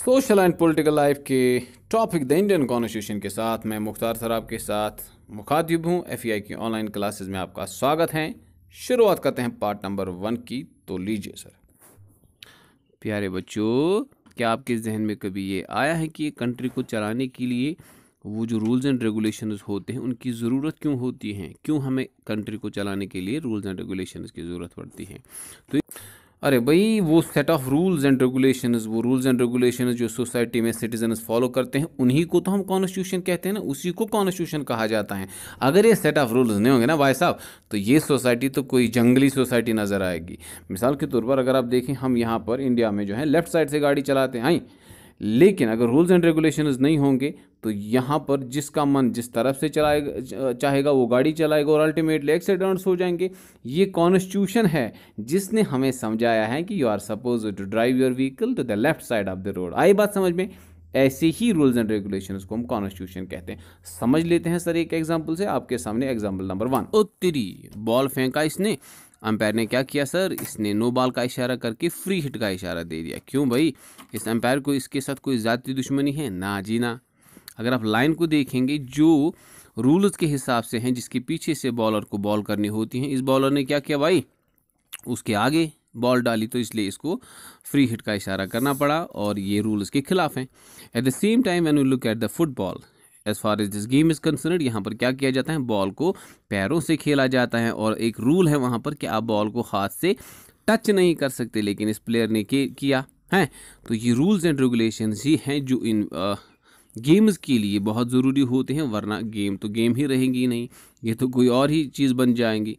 Social and political life के topic the Indian constitution के साथ मैं मुख्तार सर आपके साथ मुखातिब हूँ। एफईआई की ऑनलाइन क्लासेस में आपका स्वागत है। शुरुआत करते हैं पार्ट नंबर 1 की। तो लीजिए सर। प्यारे बच्चों, क्या आपके जहन में कभी ये आया है कि एक कंट्री को चलाने के लिए वो जो रूल्स एंड रेगुलेशंस होते हैं उनकी ज़रूरत क्यों होती है? क्यों हमें कंट्री को चलाने के लिए रूल्स एंड रेगुलेशंस की ज़रूरत पड़ती है? तो अरे भाई, वो set of rules and regulations जो सोसाइटी में सिटीजन्स फॉलो करते हैं उन्हीं को तो हम कॉन्स्टिट्यूशन कहते हैं ना, उसी को कॉन्स्टिट्यूशन कहा जाता है। अगर ये सेट ऑफ रूल्स नहीं होंगे ना भाई साहब, तो ये सोसाइटी तो कोई जंगली सोसाइटी नज़र आएगी। मिसाल के तौर पर अगर आप देखें, हम यहाँ पर इंडिया में जो है लेफ्ट साइड से गाड़ी चलाते हैं, लेकिन अगर रूल्स एंड रेगुलेशंस नहीं होंगे तो यहाँ पर जिसका मन जिस तरफ से चलाएगा चाहेगा वो गाड़ी चलाएगा और अल्टीमेटली एक्सीडेंट्स हो जाएंगे। ये कॉन्स्टिट्यूशन है जिसने हमें समझाया है कि you are suppose to drive your vehicle to the left side of the road. आई बात समझ में? ऐसे ही रूल्स एंड रेगुलेशंस को हम कॉन्स्टिट्यूशन कहते हैं। समझ लेते हैं सर एक एग्जाम्पल से। आपके सामने एग्जाम्पल नंबर 1। ओ तेरी, बॉल फेंका इसने, अंपायर ने क्या किया सर? इसने नो बॉल का इशारा करके फ्री हिट का इशारा दे दिया। क्यों भाई? इस अंपायर को इसके साथ कोई ज़्यादती दुश्मनी है? ना जी ना। अगर आप लाइन को देखेंगे जो रूल्स के हिसाब से हैं, जिसके पीछे से बॉलर को बॉल करनी होती है, इस बॉलर ने क्या किया भाई? उसके आगे बॉल डाली, तो इसलिए इसको फ्री हिट का इशारा करना पड़ा और ये रूल्स के खिलाफ हैं। At the same time when we look at the football, as far as this game is concerned, यहाँ पर क्या किया जाता है? बॉल को पैरों से खेला जाता है और एक रूल है वहाँ पर कि आप बॉल को हाथ से टच नहीं कर सकते, लेकिन इस प्लेयर ने किया है। तो ये रूल्स एंड रेगुलेशंस ही हैं जो इन गेम्स के लिए बहुत ज़रूरी होते हैं, वरना गेम तो गेम ही रहेंगी नहीं, ये तो कोई और ही चीज़ बन जाएंगी।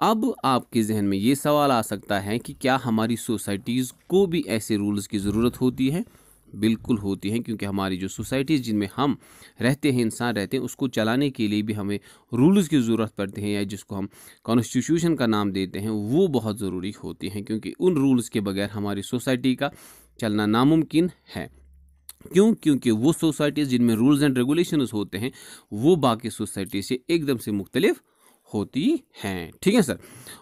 अब आपके जहन में ये सवाल आ सकता है कि क्या हमारी सोसाइटीज़ को भी ऐसे रूल्स की ज़रूरत होती है? बिल्कुल होती हैं, क्योंकि हमारी जो सोसाइटीज़ जिनमें हम रहते हैं, इंसान रहते हैं, उसको चलाने के लिए भी हमें रूल्स की ज़रूरत पड़ती है, या जिसको हम कॉन्स्टिट्यूशन का नाम देते हैं, वो बहुत ज़रूरी होती हैं, क्योंकि उन रूल्स के बगैर हमारी सोसाइटी का चलना नामुमकिन है। क्यों? क्योंकि वो सोसाइटीज़ जिनमें रूल्स एंड रेगुलेशंस होते हैं वो बाकी सोसाइटी से एकदम से मुख्तलिफ होती हैं। ठीक है सर।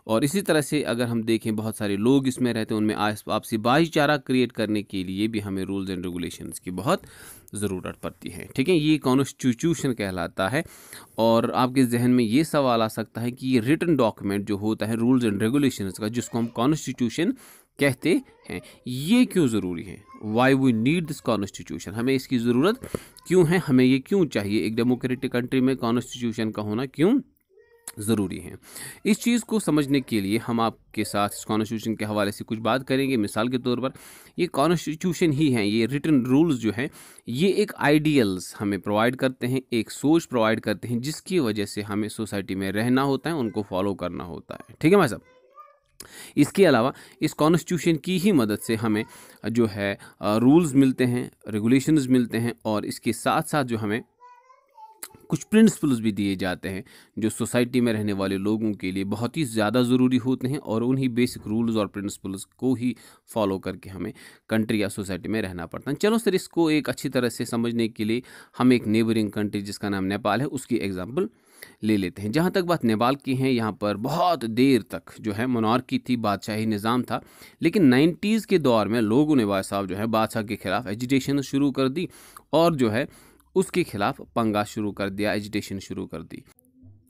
और इसी तरह से अगर हम देखें, बहुत सारे लोग इसमें रहते हैं, उनमें आपसी भाईचारा क्रिएट करने के लिए भी हमें रूल्स एंड रेगुलेशंस की बहुत ज़रूरत पड़ती है। ठीक है, ये कॉन्स्टिट्यूशन कहलाता है। और आपके जहन में ये सवाल आ सकता है कि ये रिटन डॉक्यूमेंट जो होता है रूल्स एंड रेगुलेशंस का, जिसको हम कॉन्स्टिट्यूशन कहते हैं, ये क्यों ज़रूरी है? Why we need this constitution? हमें इसकी ज़रूरत क्यों है? हमें ये क्यों चाहिए? एक डेमोक्रेटिक कंट्री में कॉन्स्टिट्यूशन का होना क्यों ज़रूरी है? इस चीज़ को समझने के लिए हम आपके साथ इस कॉन्स्टिट्यूशन के हवाले से कुछ बात करेंगे। मिसाल के तौर पर ये कॉन्स्टिट्यूशन ही है, ये रिटन रूल्स जो हैं, ये एक आइडियल्स हमें प्रोवाइड करते हैं, एक सोच प्रोवाइड करते हैं, जिसकी वजह से हमें सोसाइटी में रहना होता है, उनको फॉलो करना होता है। ठीक है भाई साहब। इसके अलावा इस कॉन्स्टिट्यूशन की ही मदद से हमें जो है रूल्स मिलते हैं, रेगुलेशंस मिलते हैं, और इसके साथ साथ जो हमें कुछ प्रिंसिपल्स भी दिए जाते हैं जो सोसाइटी में रहने वाले लोगों के लिए बहुत ही ज़्यादा ज़रूरी होते हैं, और उन्हीं बेसिक रूल्स और प्रिंसिपल्स को ही फॉलो करके हमें कंट्री या सोसाइटी में रहना पड़ता है। चलो सर, इसको एक अच्छी तरह से समझने के लिए हम एक नेबरिंग कंट्री जिसका नाम नेपाल है उसकी एग्जाम्पल ले लेते हैं। जहाँ तक बात नेपाल की है, यहाँ पर बहुत देर तक जो है मोनार्की थी, बादशाही निज़ाम था, लेकिन 90s के दौर में लोगों ने भाई साहब जो है बादशाह के खिलाफ एजिटेशन शुरू कर दी और जो है उसके खिलाफ पंगा शुरू कर दिया, एजिटेशन शुरू कर दी।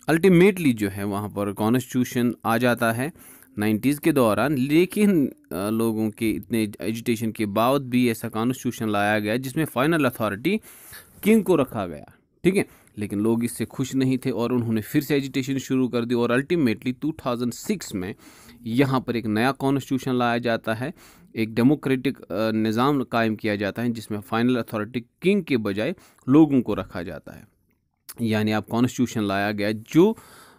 अल्टीमेटली जो है वहाँ पर कॉन्स्टिट्यूशन आ जाता है 90s के दौरान, लेकिन लोगों के इतने एजिटेशन के बाद भी ऐसा कॉन्स्टिट्यूशन लाया गया जिसमें फाइनल अथॉरिटी किंग को रखा गया। ठीक है, लेकिन लोग इससे खुश नहीं थे और उन्होंने फिर से एजिटेशन शुरू कर दी, और अल्टीमेटली 2006 में यहाँ पर एक नया कॉन्स्टिट्यूशन लाया जाता है, एक डेमोक्रेटिक निज़ाम कायम किया जाता है जिसमें फाइनल अथॉरिटी किंग के बजाय लोगों को रखा जाता है। यानी आप कॉन्स्टिट्यूशन लाया गया जो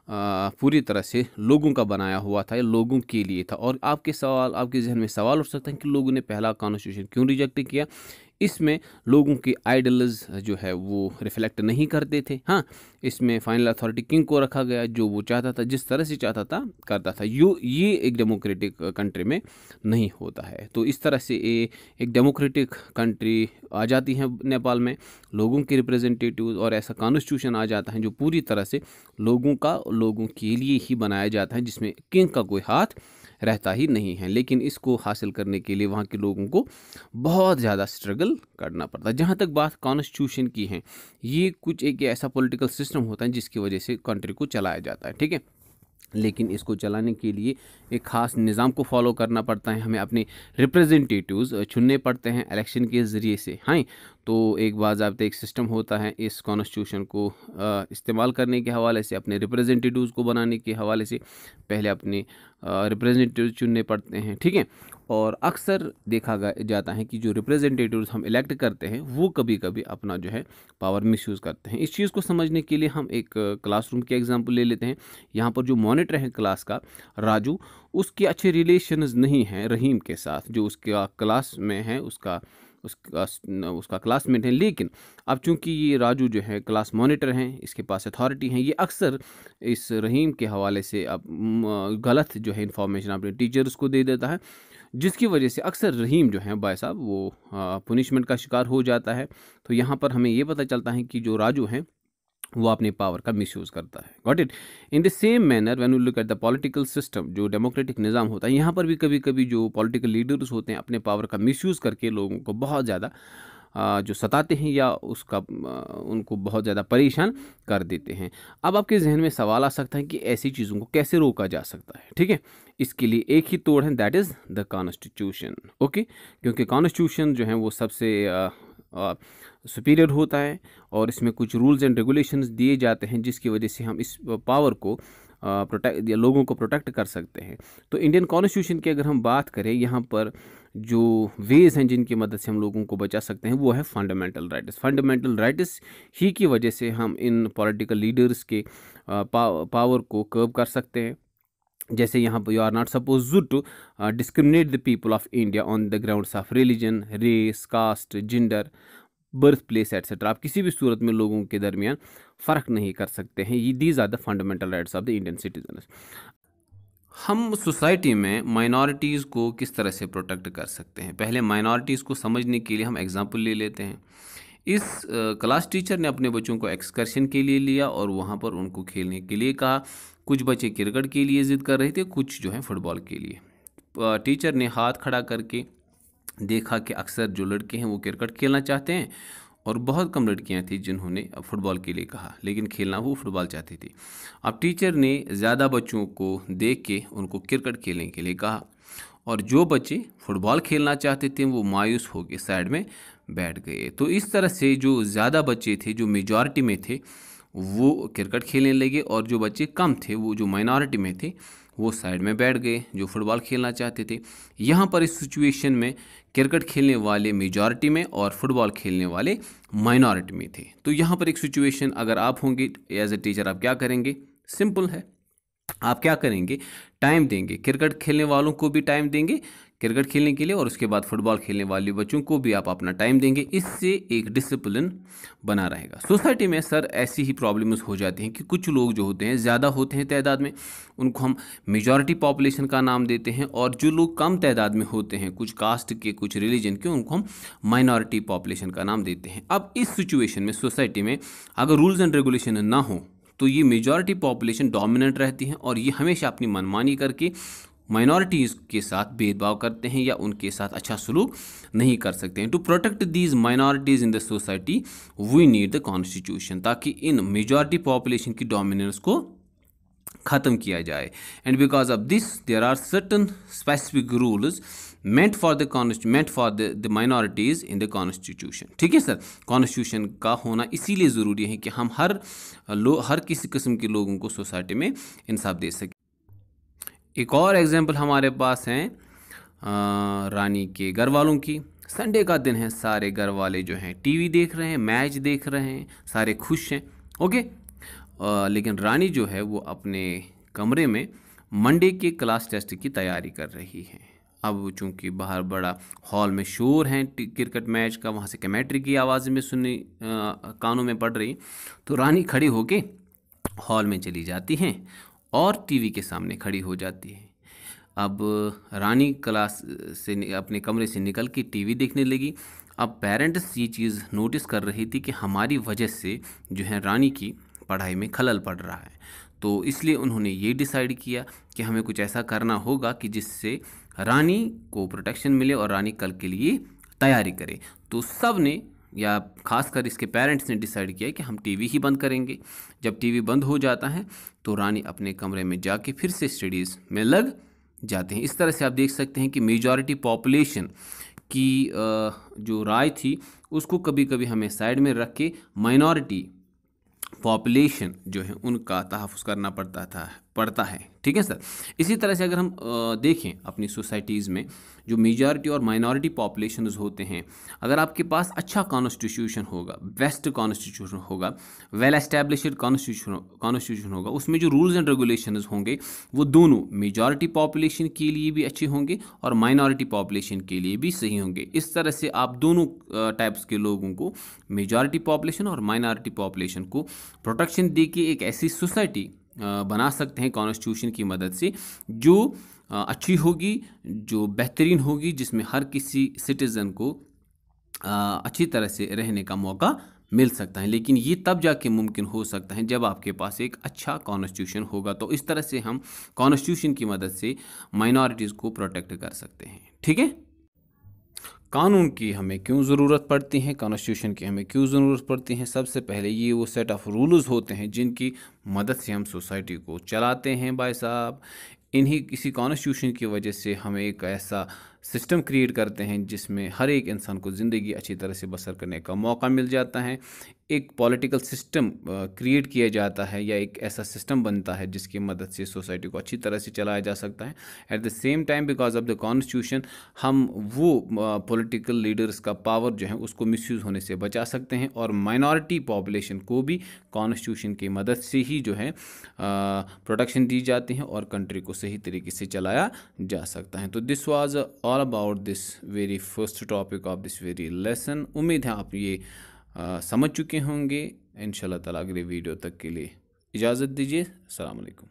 पूरी तरह से लोगों का बनाया हुआ था, या लोगों के लिए था। और आपके जहन में सवाल उठ सकता है कि लोगों ने पहला कॉन्स्टिट्यूशन क्यों रिजेक्ट किया? इसमें लोगों के आइडल्स जो है वो रिफ्लेक्ट नहीं करते थे। हाँ, इसमें फाइनल अथॉरिटी किंग को रखा गया, जो वो चाहता था, जिस तरह से चाहता था करता था। ये एक डेमोक्रेटिक कंट्री में नहीं होता है। तो इस तरह से एक डेमोक्रेटिक कंट्री आ जाती है नेपाल में, लोगों के रिप्रेजेंटेटिव, और ऐसा कॉन्स्टिट्यूशन आ जाता है जो पूरी तरह से लोगों के लिए ही बनाया जाता है, जिसमें किंग का कोई हाथ रहता ही नहीं है, लेकिन इसको हासिल करने के लिए वहाँ के लोगों को बहुत ज़्यादा स्ट्रगल करना पड़ता है। जहाँ तक बात कॉन्स्टिट्यूशन की है, ये कुछ एक ऐसा पॉलिटिकल सिस्टम होता है जिसकी वजह से कंट्री को चलाया जाता है, ठीक है। लेकिन इसको चलाने के लिए एक ख़ास निज़ाम को फॉलो करना पड़ता है, हमें अपने रिप्रेजेंटेटिव्स चुनने पड़ते हैं इलेक्शन के ज़रिए से। हाँ, तो एक बाज़ाब्ता एक सिस्टम होता है इस कॉन्स्टिट्यूशन को इस्तेमाल करने के हवाले से, अपने रिप्रेजेंटेटिव्स को बनाने के हवाले से पहले अपने रिप्रेजेंटेटिव चुनने पड़ते हैं, ठीक है। और अक्सर देखा जाता है कि जो रिप्रेजेंटेटिव्स हम इलेक्ट करते हैं वो कभी कभी अपना जो है पावर मिसयूज़ करते हैं। इस चीज़ को समझने के लिए हम एक क्लासरूम की एग्जांपल ले लेते हैं। यहाँ पर जो मॉनिटर है क्लास का, राजू, उसके अच्छे रिलेशंस नहीं हैं रहीम के साथ, जो उसका क्लास में है, उसका क्लासमेट है। लेकिन अब चूंकि ये राजू जो है क्लास मॉनिटर हैं, इसके पास अथॉरिटी हैं, ये अक्सर इस रहीम के हवाले से अब गलत जो है इंफॉर्मेशन अपने टीचर्स को दे देता है, जिसकी वजह से अक्सर रहीम जो है भाई साहब वो पुनिशमेंट का शिकार हो जाता है। तो यहाँ पर हमें ये पता चलता है कि जो राजू हैं वो अपने पावर का मिसयूज़ करता है। Got it. In the same manner when you look at the political system, जो डेमोक्रेटिक निज़ाम होता है, यहाँ पर भी कभी कभी जो पॉलिटिकल लीडर्स होते हैं अपने पावर का मिसयूज़ करके लोगों को बहुत ज़्यादा जो सताते हैं या उनको बहुत ज़्यादा परेशान कर देते हैं। अब आपके जहन में सवाल आ सकता है कि ऐसी चीज़ों को कैसे रोका जा सकता है, ठीक है। इसके लिए एक ही तोड़ है, that is the constitution. Okay, क्योंकि कॉन्स्टिट्यूशन जो है वो सबसे सुपीरियर होता है और इसमें कुछ रूल्स एंड रेगुलेशंस दिए जाते हैं जिसकी वजह से हम इस पावर को प्रोटेक्ट या लोगों को प्रोटेक्ट कर सकते हैं। तो इंडियन कॉन्स्टिट्यूशन की अगर हम बात करें, यहाँ पर जो वेज हैं जिनकी मदद से हम लोगों को बचा सकते हैं वो है फंडामेंटल राइट्स। फंडामेंटल राइट्स ही की वजह से हम इन पॉलिटिकल लीडर्स के पावर को कर्व कर सकते हैं। जैसे यहाँ पर you are not suppose to discriminate the people of India on the grounds of religion, race, caste, gender, birth place etcetera. आप किसी भी सूरत में लोगों के दरमियान फ़र्क नहीं कर सकते हैं। ये these are the fundamental rights of the Indian citizen. हम सोसाइटी में माइनॉरिटीज़ को किस तरह से प्रोटेक्ट कर सकते हैं, पहले माइनॉरिटीज़ को समझने के लिए हम एग्जांपल ले लेते हैं। इस क्लास टीचर ने अपने बच्चों को एक्सकर्शन के लिए लिया और वहाँ पर उनको खेलने के लिए कहा। कुछ बच्चे क्रिकेट के लिए ज़िद कर रहे थे, कुछ जो है फुटबॉल के लिए। टीचर ने हाथ खड़ा करके देखा कि अक्सर जो लड़के हैं वो क्रिकेट खेलना चाहते हैं और बहुत कम लड़कियां थी जिन्होंने फुटबॉल के लिए कहा, लेकिन खेलना वो फुटबॉल चाहती थी। अब टीचर ने ज़्यादा बच्चों को देख के उनको क्रिकेट खेलने के लिए कहा और जो बच्चे फुटबॉल खेलना चाहते थे वो मायूस होकर साइड में बैठ गए। तो इस तरह से जो ज़्यादा बच्चे थे, जो मेजॉरिटी में थे, वो क्रिकेट खेलने लगे और जो बच्चे कम थे, वो जो माइनॉरिटी में थे, वो साइड में बैठ गए जो फुटबॉल खेलना चाहते थे। यहाँ पर इस सिचुएशन में क्रिकेट खेलने वाले मेजॉरिटी में और फुटबॉल खेलने वाले माइनॉरिटी में थे। तो यहाँ पर एक सिचुएशन अगर आप होंगे एज ए टीचर, आप क्या करेंगे? सिंपल है, आप क्या करेंगे? टाइम देंगे, क्रिकेट खेलने वालों को भी टाइम देंगे क्रिकेट खेलने के लिए और उसके बाद फुटबॉल खेलने वाले बच्चों को भी आप अपना टाइम देंगे। इससे एक डिसिप्लिन बना रहेगा। सोसाइटी में सर ऐसी ही प्रॉब्लम्स हो जाती हैं कि कुछ लोग जो होते हैं ज़्यादा होते हैं तादाद में, उनको हम मेजॉरिटी पॉपुलेशन का नाम देते हैं, और जो लोग कम तादाद में होते हैं, कुछ कास्ट के, कुछ रिलीजन के, उनको हम माइनॉरिटी पॉपुलेशन का नाम देते हैं। अब इस सिचुएशन में सोसाइटी में अगर रूल्स एंड रेगुलेशन ना हो तो ये मेजॉरिटी पॉपुलेशन डोमिनेंट रहती है और ये हमेशा अपनी मनमानी करके माइनॉरिटीज़ के साथ भेदभाव करते हैं या उनके साथ अच्छा सलूक नहीं कर सकते हैं। To protect these minorities in the society we need the constitution, ताकि इन मेजॉरिटी पॉपुलेशन की डोमिनेंस को ख़त्म किया जाए। And because of this there are certain specific rules meant for the minorities in the constitution। ठीक है सर, कॉन्स्टिट्यूशन का होना इसीलिए ज़रूरी है कि हम हर किसी किस्म के लोगों को सोसाइटी में इंसाफ दे सकें। एक और एग्जांपल हमारे पास हैं रानी के घर वालों की। संडे का दिन है, सारे घर वाले जो हैं टीवी देख रहे हैं, मैच देख रहे हैं, सारे खुश हैं। ओके, लेकिन रानी जो है वो अपने कमरे में मंडे के क्लास टेस्ट की तैयारी कर रही है। अब चूंकि बाहर बड़ा हॉल में शोर है क्रिकेट मैच का, वहाँ से कमेंट्री की आवाज़ में सुननी कानों में पड़ रही, तो रानी खड़ी होके हॉल में चली जाती हैं और टीवी के सामने खड़ी हो जाती है। अब रानी क्लास से अपने कमरे से निकल के टीवी देखने लगी। अब पेरेंट्स ये चीज़ नोटिस कर रही थी कि हमारी वजह से जो है रानी की पढ़ाई में खलल पड़ रहा है। तो इसलिए उन्होंने ये डिसाइड किया कि हमें कुछ ऐसा करना होगा कि जिससे रानी को प्रोटेक्शन मिले और रानी कल के लिए तैयारी करे। तो सब ने, या खासकर इसके पेरेंट्स ने डिसाइड किया कि हम टीवी ही बंद करेंगे। जब टीवी बंद हो जाता है तो रानी अपने कमरे में जाके फिर से स्टडीज़ में लग जाते हैं। इस तरह से आप देख सकते हैं कि मेजॉरिटी पॉपुलेशन की जो राय थी उसको कभी कभी हमें साइड में रख के माइनॉरिटी पॉपुलेशन जो है उनका तहफ़्फ़ुज़ करना पड़ता है। ठीक है सर। इसी तरह से अगर हम देखें अपनी सोसाइटीज़ में जो मेजॉरिटी और माइनॉरिटी पॉपुलेशंस होते हैं, अगर आपके पास अच्छा कॉन्स्टिट्यूशन होगा, बेस्ट कॉन्स्टिट्यूशन होगा, वेल एस्टैब्लिश्ड कॉन्स्टिट्यूशन होगा, उसमें जो रूल्स एंड रेगुलेशंस होंगे वो दोनों मेजॉरिटी पॉपुलेशन के लिए भी अच्छे होंगे और माइनॉरिटी पॉपुलेशन के लिए भी सही होंगे। इस तरह से आप दोनों टाइप्स के लोगों को, मेजॉरिटी पॉपुलेशन और माइनॉरिटी पॉपुलेशन को प्रोटेक्शन दे के एक ऐसी सोसाइटी बना सकते हैं कॉन्स्टिट्यूशन की मदद से जो अच्छी होगी, जो बेहतरीन होगी, जिसमें हर किसी सिटीज़न को अच्छी तरह से रहने का मौका मिल सकता है। लेकिन ये तब जाके मुमकिन हो सकता है जब आपके पास एक अच्छा कॉन्स्टिट्यूशन होगा। तो इस तरह से हम कॉन्स्टिट्यूशन की मदद से माइनॉरिटीज़ को प्रोटेक्ट कर सकते हैं। ठीक है। कानून की हमें क्यों ज़रूरत पड़ती है, कॉन्स्टिट्यूशन की हमें क्यों ज़रूरत पड़ती है? सबसे पहले ये वो सेट ऑफ रूल्स होते हैं जिनकी मदद से हम सोसाइटी को चलाते हैं भाई साहब। इन्हीं किसी कॉन्स्टिट्यूशन की वजह से हम एक ऐसा सिस्टम क्रिएट करते हैं जिसमें हर एक इंसान को ज़िंदगी अच्छी तरह से बसर करने का मौका मिल जाता है। एक पॉलिटिकल सिस्टम क्रिएट किया जाता है या एक ऐसा सिस्टम बनता है जिसकी मदद से सोसाइटी को अच्छी तरह से चलाया जा सकता है। Eight the same time because of the constitution हम वो पॉलिटिकल लीडर्स का पावर जो है उसको मिसयूज़ होने से बचा सकते हैं और माइनॉरिटी पॉपुलेशन को भी कॉन्स्टिट्यूशन की मदद से ही जो है प्रोटेक्शन दी जाती है और कंट्री को सही तरीके से चलाया जा सकता है। तो this was all about this very first topic of this very lesson. उम्मीद है आप ये समझ चुके होंगे। इंशाल्लाह ताला अगले वीडियो तक के लिए इजाज़त दीजिए। अस्सलाम वालेकुम।